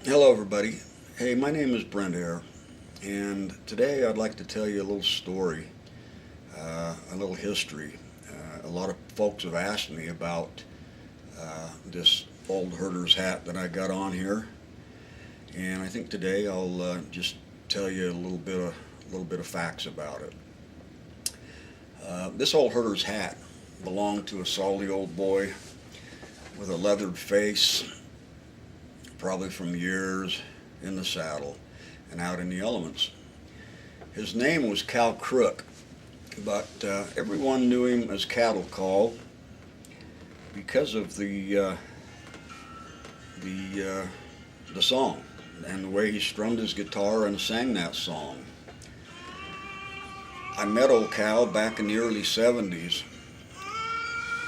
Hello, everybody. Hey, my name is Brent Air, and today I'd like to tell you a little story, a little history. A lot of folks have asked me about this old herder's hat that I got on here, and I think today I'll just tell you a little bit of facts about it. This old herder's hat belonged to a salty old boy with a leathered face, probably from years in the saddle and out in the elements. His name was Cal Crook, but everyone knew him as Cattle Call because of the the song and the way he strummed his guitar and sang that song. I met old Cal back in the early '70s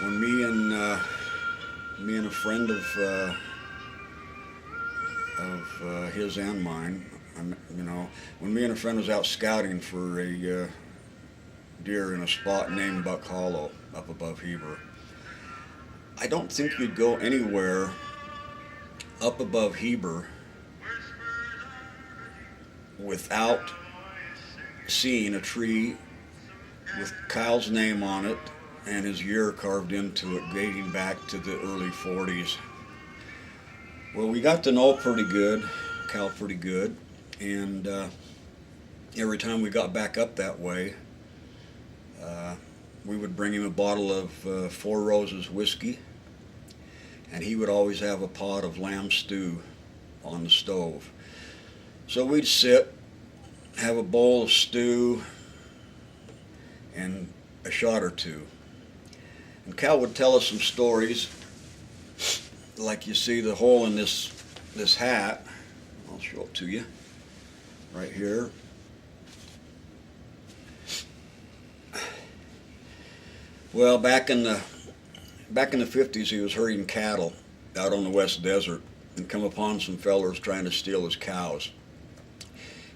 when me and a friend of his and mine, when me and a friend was out scouting for a deer in a spot named Buck Hollow up above Heber. I don't think you'd go anywhere up above Heber without seeing a tree with Kyle's name on it and his year carved into it dating back to the early 40s. Well, we got to know Cal pretty good, and every time we got back up that way, uh, we would bring him a bottle of Four Roses whiskey, and he would always have a pot of lamb stew on the stove. So we'd sit, have a bowl of stew, and a shot or two. And Cal would tell us some stories, like you see the hole in this hat. I'll show it to you right here. Well, back in the 50s, he was herding cattle out on the West Desert and come upon some fellers trying to steal his cows.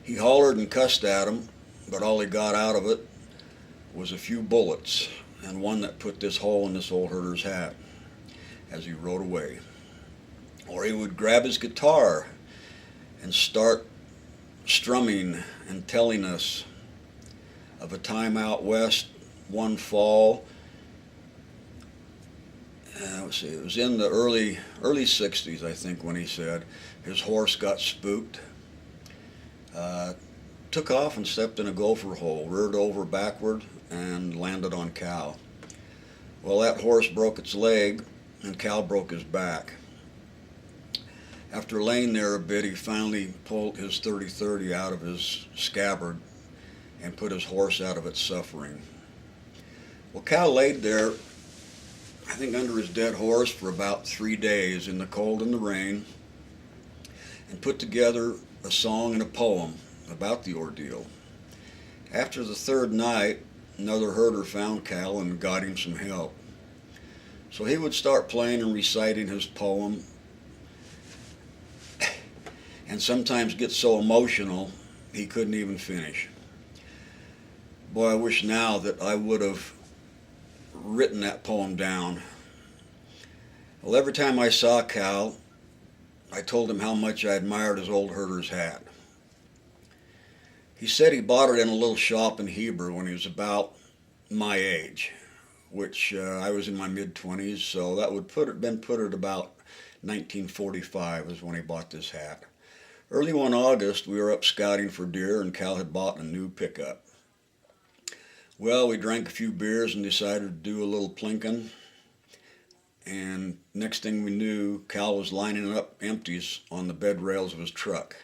He hollered and cussed at them, but all he got out of it was a few bullets and one that put this hole in this old herder's hat as he rode away. Or he would grab his guitar and start strumming and telling us of a time out west one fall. Let's see, it was in the early 60s, I think, when he said his horse got spooked, uh, took off and stepped in a gopher hole, reared over backward, and landed on Cal. Well, that horse broke its leg, and Cal broke his back. After laying there a bit, he finally pulled his 30-30 out of his scabbard and put his horse out of its suffering. Well, Cal laid there, I think, under his dead horse for about 3 days in the cold and the rain, and put together a song and a poem about the ordeal. After the third night, another herder found Cal and got him some help. So he would start playing and reciting his poem, and sometimes get so emotional he couldn't even finish. Boy, I wish now that I would have written that poem down. Well, every time I saw Cal, I told him how much I admired his old herder's hat. He said he bought it in a little shop in Heber when he was about my age, which I was in my mid-20s, so that would been put at about 1945 is when he bought this hat. Early one August, we were up scouting for deer, and Cal had bought a new pickup. Well, we drank a few beers and decided to do a little plinking. And next thing we knew, Cal was lining up empties on the bed rails of his truck.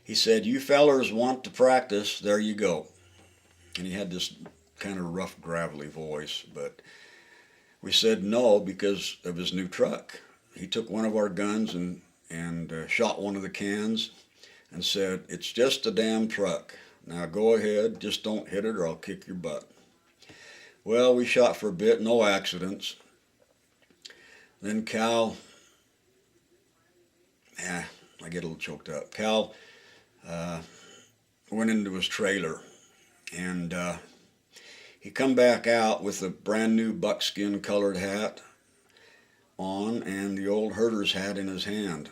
He said, "You fellers want to practice, there you go." And he had this kind of rough, gravelly voice, but we said no because of his new truck. He took one of our guns and shot one of the cans and said, "It's just a damn truck. Now go ahead, just don't hit it or I'll kick your butt." Well, we shot for a bit, no accidents. Then Cal, I get a little choked up. Cal uh, went into his trailer, and he come back out with a brand new buckskin colored hat, on and the old herder's hat in his hand.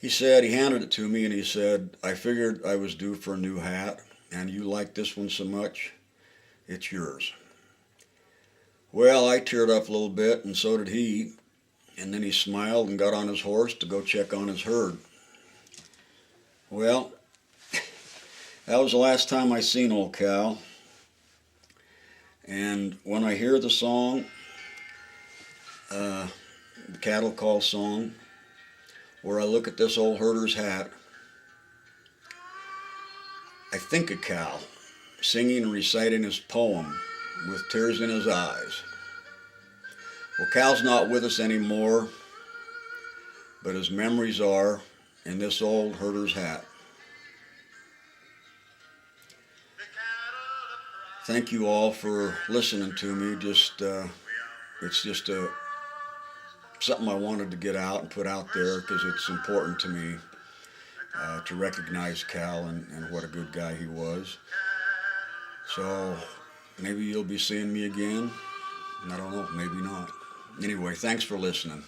He handed it to me and he said, I figured I was due for a new hat, and you like this one so much, it's yours. Well, I teared up a little bit, and so did he, and then he smiled and got on his horse to go check on his herd. Well, that was the last time I seen old Cal, and when I hear the song, the cattle call song, where I look at this old herder's hat, I think of Cal singing and reciting his poem with tears in his eyes. Well, Cal's not with us anymore, but his memories are in this old herder's hat. Thank you all for listening to me. It's just something I wanted to get out and put out there because it's important to me to recognize Cal and what a good guy he was. So maybe you'll be seeing me again. I don't know, maybe not. Anyway, thanks for listening.